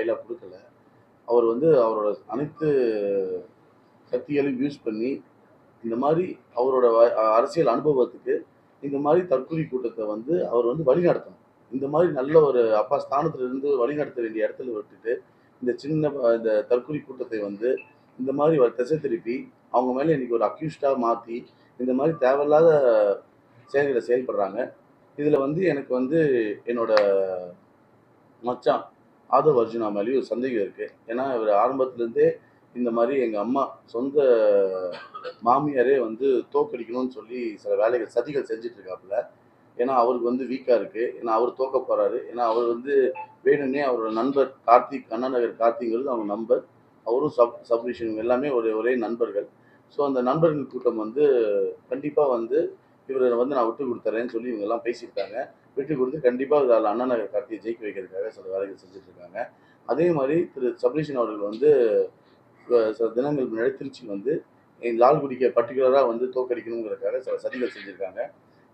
ஃபைலா குடுக்கல. அவர் வந்து அவரோட அனைத்து சக்திகளையும் யூஸ் பண்ணி, இந்த மாரி அவரோட அரசியல் அனுபவத்துக்கு இந்த மாரி தற்கொலை கூட்டத்த வந்து அவர் வந்து வழிநடத்தணும். இந்த மாரி நல்ல ஒரு அப்பா ஸ்தானத்துல இருந்து வழிநடத்த வேண்டிய இடத்துல விட்டுட்டு, இந்த சின்ன இந்த தற்கொலை கூட்டத்தை வந்து இந்த மாரி திசை திருப்பி, அவங்க மேல இன்னைக்கு ஒரு அக்யூஸ்டா மாத்தி, இந்த மாரி தேவையில்லாத செயல்கள செயல்படுறாங்க. இதுல வந்து எனக்கு வந்து என்னோட மச்சான் ஆதவ் அர்ஜுனா மேலயும் ஒரு சந்தேகம் இருக்கு. ஏன்னா, இவரு ஆரம்பத்துலேருந்தே இந்த மாரி எங்க அம்மா சொந்த மாமியாரே வந்து தோற்கடிக்கணும்னு சொல்லி சில வேலைகள், சதிகள் செஞ்சுட்டு இருக்காப்புல. ஏன்னா, அவருக்கு வந்து வீக்கா இருக்கு. ஏன்னா, அவரு தோக்க போறாரு. ஏன்னா, அவர் வந்து வேணும்னே அவரோட நண்பர் கார்த்திக், அண்ணா நகர் கார்த்திக்ங்கிறது அவங்க நண்பர். அவரும் சப்ரிஷன் இவங்க எல்லாமே ஒரே நண்பர்கள். ஸோ, அந்த நண்பர்கள் கூட்டம் வந்து கண்டிப்பா வந்து இவர வந்து நான் விட்டு குடுத்துர்றேன்னு சொல்லி இவங்கலாம் பேசியிருக்காங்க. விட்டு குடுத்து கண்டிப்பா அதில அண்ணா நகர் கார்த்திய ஜெயிக்க வைக்கிறதுக்காக சில வேலைகள் செஞ்சுட்டு இருக்காங்க. அதே மாரி திரு சபரீஷன் அவர்கள் வந்து சில தினங்கள் முன்னாடி திருச்சி வந்து லால்குடிக்க பர்ட்டிகுலரா வந்து தோற்கடிக்கணுங்கிறதுக்காக சில சதிகள் செஞ்சிருக்காங்க.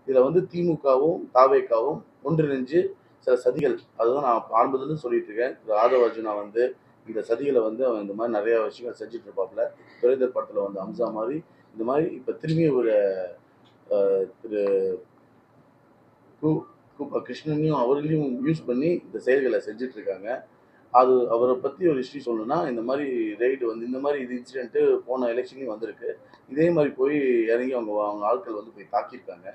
இதுல வந்து திமுகவும், தாவேகாவும் ஒன்றிணைஞ்சு சில சதிகள் அதுதான் நான் ஆரம்பத்துலருந்து சொல்லிட்டு இருக்கேன். திரு ஆதவ அர்ஜுனா வந்து இந்த சதிகள வந்து அவன் இந்த மாரி நெறைய விஷயங்கள் செஞ்சுட்டு இருப்பாப்புல. துரைதர் படத்துல வந்த அம்சா மாரி, இந்த மாரி இப்ப திரும்பியும் ஒரு திரு கு கு கிருஷ்ணனையும் அவர்களையும் யூஸ் பண்ணி இந்த செயல்கள செஞ்சுட்டு இருக்காங்க. அது அவர பத்தி ஒரு ஹிஸ்டரி சொல்லணும்னா, இந்த மாரி ரெய்டு வந்து இந்த மாரி இது இன்சிடென்ட் போன எலக்ஷன்லயும் வந்திருக்கு. இதே மாரி போய் இறங்கி அவங்க அவங்க ஆட்கள் வந்து போய் தாக்கியிருக்காங்க.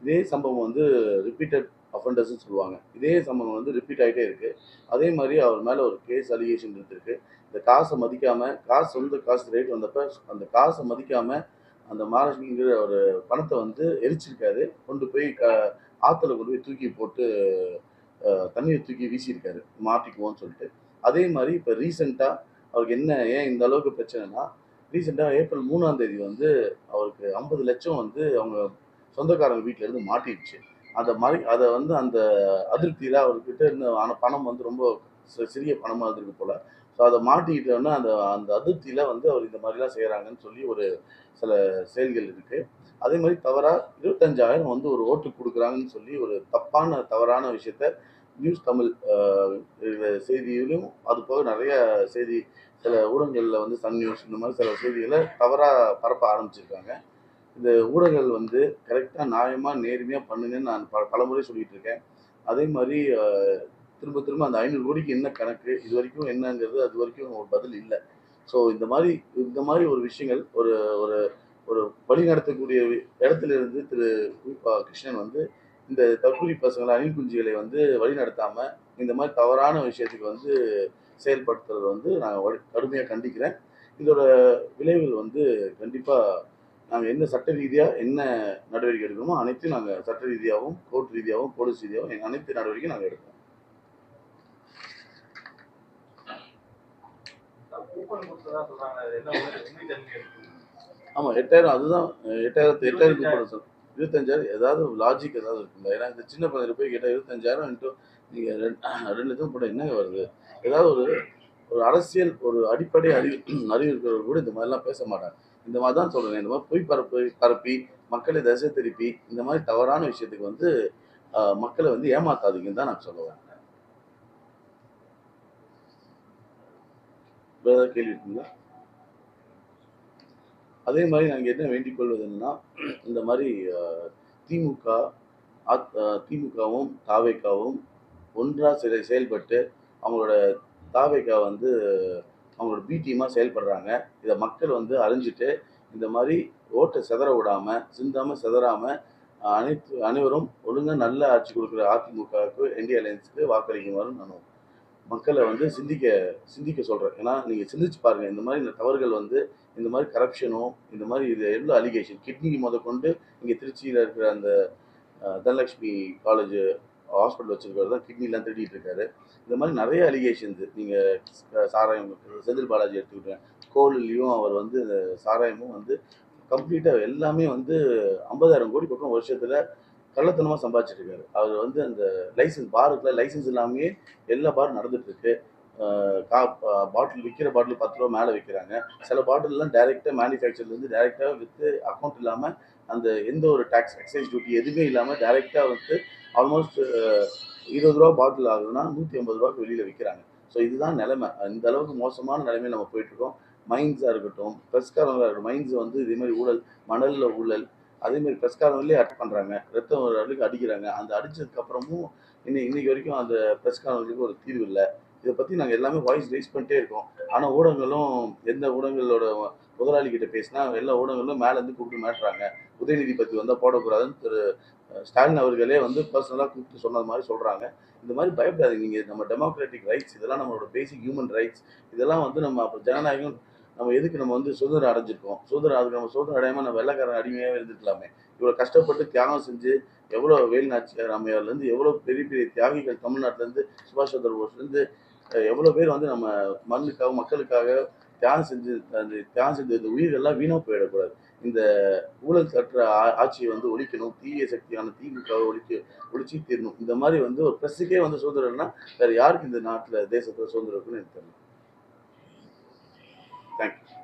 இதே சம்பவம் வந்து ரிப்பீட்டட் அஃபெண்டர்ஸ்ன்னு சொல்லுவாங்க. இதே சம்பவம் வந்து ரிப்பீட் ஆயிட்டே இருக்கு. அதே மாரி அவர் மேல ஒரு கேஸ் அலிகேஷன் இருந்திருக்கு. இந்த காச மதிக்காம, சொந்த காசு ரேட் வந்தப்ப அந்த காச மதிக்காம அந்த மகாலட்சுமிங்கிற ஒரு பணத்த வந்து எரிச்சிருக்காரு. கொண்டு போய் ஆத்துல கொண்டு போய் தூக்கி போட்டு தண்ணீய தூக்கி வீசியிருக்காரு. மாட்டிக்குவோம்ன்னு சொல்லிட்டு. அதே மாரி இப்ப ரீசென்ட்டா அவருக்கு ஏன் இந்த அளவுக்கு பிரச்சனைன்னா, ரீசென்ட்டா ஏப்ரல் 3ஆம் தேதி வந்து அவருக்கு 50,00,000 வந்து அவங்க சொந்தக்காரங்க வீட்ல இருந்து மாட்டிடுச்சு. அத வந்து அந்த அதிருப்தியில அவர்கிட்ட இருந்த பணம் வந்து ரொம்ப சிறிய பணமா இருந்திருக்கு போல. ஸோ அத மாட்டிக்கிட்டோனே அந்த அந்த அதிருப்தியில வந்து அவர் இந்த மாரிலாம் செய்றாங்கன்னு சொல்லி ஒரு சில செயல்கள் இருக்கு. அதே மாரி தவறா 25,000 வந்து ஒரு ஓட்டுக்கு குடுக்குறாங்கன்னு சொல்லி ஒரு தவறான விஷயத்த நியூஸ் தமிழ் செய்தியிலும், அதுபோக நெறைய செய்தி சில ஊடகங்கள்ல வந்து சன் நியூஸ் இந்த மாரி சில செய்திகள தவறா பரப்ப ஆரம்பிச்சிருக்காங்க. இந்த ஊடகங்கள் வந்து கரெக்ட்டா, நியாயமா, நேர்மையா பண்ணுங்கன்னு நான் பலமுறை சொல்லிட்டு இருக்கேன். அதே மாரி திரும்ப திரும்ப அந்த 500 கோடிக்கு என்ன கணக்கு? இதுவரைக்கும் என்னங்கிறது அதுவரைக்கும் ஒரு பதில் இல்ல. ஸோ இந்த மாரி ஒரு விஷயங்கள் ஒரு ஒரு ஒரு வழி நடத்தக்கூடிய இடத்துல இருந்து திரு கிருஷ்ணன் வந்து இந்த தற்கூரி பசங்கள, அணில் குஞ்சுகளை வந்து வழிநடத்தாம, இந்த மாரி தவறான விஷயத்துக்கு வந்து செயல்படுத்துறத வந்து நான் கடுமையா கண்டிக்கிறேன். இதோட விளைவுகள் வந்து கண்டிப்பா நாங்க என்ன சட்ட ரீதியா என்ன நடவடிக்கை எடுக்கணுமோ அனைத்தையும் நாங்க சட்ட ரீதியாவும், கோர்ட் ரீதியாவும், போலீஸ் ரீதியாவும் அனைத்து நடவடிக்கையும் நாங்க எடுப்போம். ஆமா 8,000 அதுதான் 8,000 கூப்பன் 25,000 ஏதாவது லாஜிக் ஏதாவது இருக்குங்களா? ஏன்னா இந்த சின்ன பையன்கிட்ட போய் கேட்டா 25,000 இன்டூ நீங்க 2,00,000 போட்டா என்னங்க வருது? ஏதாவது ஒரு ஒரு அரசியல் ஒரு அடிப்படை அறிவு இருக்கிறவங்க கூட இந்த மாதிரிலாம் பேச மாட்டாங்க. இந்த மாதிரி தான் சொல்றேன். இந்த மாதிரி பொய் பரப்பி மக்களை திசை திருப்பி இந்த மாதிரி தவறான விஷயத்துக்கு வந்து மக்களை வந்து ஏமாத்தாதீங்கன்னு தான் நான் சொல்லுவேன். வேற ஏதாவது கேள்வி இருக்குங்களா? அதே மாதிரி நாங்கள் என்ன வேண்டிக் கொள்வது என்னன்னா, இந்த மாதிரி திமுக திமுகவும் தாவேக்காவும் ஒன்றா செயல்பட்டு அவங்களோட தாவேக்கா வந்து அவங்களோட பி டீமா செயல்படுறாங்க. இத மக்கள் வந்து அறிஞ்சுட்டு, இந்த மாரி ஓட்ட சிதற விடாம, சிந்தாம சிதறாம அனைவரும் ஒழுங்கா நல்ல ஆட்சி குடுக்குற அதிமுகவுக்கு, இந்தியா அலையன்ஸ்க்கு வாக்களிக்குமாறு நான் மக்கள வந்து சிந்திக்க சொல்றேன். ஏன்னா, நீங்க சிந்திச்சு பாருங்க. இந்த மாரி தவறுகள் வந்து இந்த மாரி கரப்ஷனும், இந்த மாரி இது எவ்வளோ அலிகேஷன் கிட்னி மொதற்கொண்டு இங்க திருச்சியில இருக்கிற அந்த தனலட்சுமி காலேஜ் ஹாஸ்பிட்டல் வச்சிருக்கவர் தான் கிட்னிலாம் திருடிட்டு இருக்காரு. இந்த மாதிரி நிறைய அலிகேஷன்ஸ் நீங்க சாராயம் செந்தில் பாலாஜி எடுத்துக்கிட்டேன் கோல்லையும் அவர் வந்து சாராயமும் வந்து கம்ப்ளீட்டா எல்லாமே வந்து 50,000 கோடி பக்கம் வருஷத்துல கள்ளத்தனமா சம்பாதிச்சிட்டு இருக்காரு. அவர் வந்து அந்த பாருக்குள்ள லைசன்ஸ் இல்லாமயே எல்லா பாரும் நடந்துட்டு இருக்கு. பாட்டில் விற்கிற பாட்டில் 10 ரூபா மேலே விற்கிறாங்க. சில பாட்டில்லாம் டைரெக்டாக மேனுஃபேக்சர்லேருந்து டைரெக்டாக விற்று அக்கௌண்ட் இல்லாமல் அந்த எந்த ஒரு டாக்ஸ் எக்ஸைஸ் டியூட்டி எதுவுமே இல்லாமல் டைரெக்டாக வந்து ஆல்மோஸ்ட் 20 ரூபா பாட்டில் ஆகுதுன்னா 150 ரூபாய்க்கு வெளியில் விற்கிறாங்க. ஸோ இதுதான் நிலைமை. இந்த அளவுக்கு மோசமான நிலைமையில நம்ம போயிட்டுருக்கோம். மைன்ஸா இருக்கட்டும், பிரஸ்காரங்களா இருக்கட்டும், மைன்ஸ் வந்து இதே மாரி ஊழல், மணல்ல ஊழல், அதே மாரி பிரஸ்காரங்களே அட்டாக் பண்றாங்க. ரத்தம் வர அளவுக்கு அடிக்கிறாங்க. அந்த அடிச்சதுக்கு அப்புறமும் இன்னைக்கு வரைக்கும் அந்த பிரஸ்காரங்களுக்கு ஒரு தீர்வு இல்ல. இத பத்தி நாங்க எல்லாமே வாய்ஸ் ரெய்ஸ் பண்ணிட்டே இருக்கோம். ஆனா ஊடகங்களும் எந்த ஊடகங்களோட முதலாளி கிட்ட பேசினா எல்லா ஊடகங்களும் மேல இருந்து கூப்பிட்டு மிரட்டுறாங்க. உதயநிதி பத்தி வந்தா போடக்கூடாதுன்னு திரு ஸ்டாலின் அவர்களே வந்து பர்சனலா கூப்பிட்டு சொன்னது மாரி சொல்றாங்க. இந்த மாரி பயப்படாதீங்க. நீங்க நம்ம டெமோக்ராட்டிக் ரைட்ஸ் இதெல்லாம் நம்மளோட பேசிக் ஹியூமன் ரைட்ஸ். இதெல்லாம் வந்து நம்ம அப்ப ஜனநாயகம் நம்ம எதுக்கு நம்ம வந்து சுதந்திரம் அடைஞ்சிருக்கோம். அதுக்கு நம்ம சுதந்திரம் அடையாம நம்ம வெள்ளைக்காரன் அடிமையாவே இருந்துக்கலாமே. இவ்வளோ கஷ்டப்பட்டு தியாகம் செஞ்சு எவ்வளோ வேலுநாச்சியார் அம்மையார்லேருந்து எவ்வளோ பெரிய பெரிய தியாகிகள் தமிழ்நாட்டிலேருந்து சுபாஷ் சந்திர போஸ்லேருந்து எவ்வளோ பேர் வந்து நம்ம மண்ணுக்காக மக்களுக்காக தியாகம் செஞ்சு அந்த தியாகம் செஞ்ச இந்த உயிர்கள்லாம் வீணா போயிடக்கூடாது. இந்த ஊழல் கற்ற ஆட்சியை வந்து ஒழிக்கணும். தீய சக்தியான திமுகவை ஒழிச்சு தீரணும். இந்த மாதிரி வந்து ஒரு பிரஸுக்கே வந்து சுதந்திரம்னா வேற யாருக்கு இந்த நாட்டில் தேசத்தில் சுதந்திரம் இருக்குன்னு எனக்கு தெரியல. தேங்க்யூ.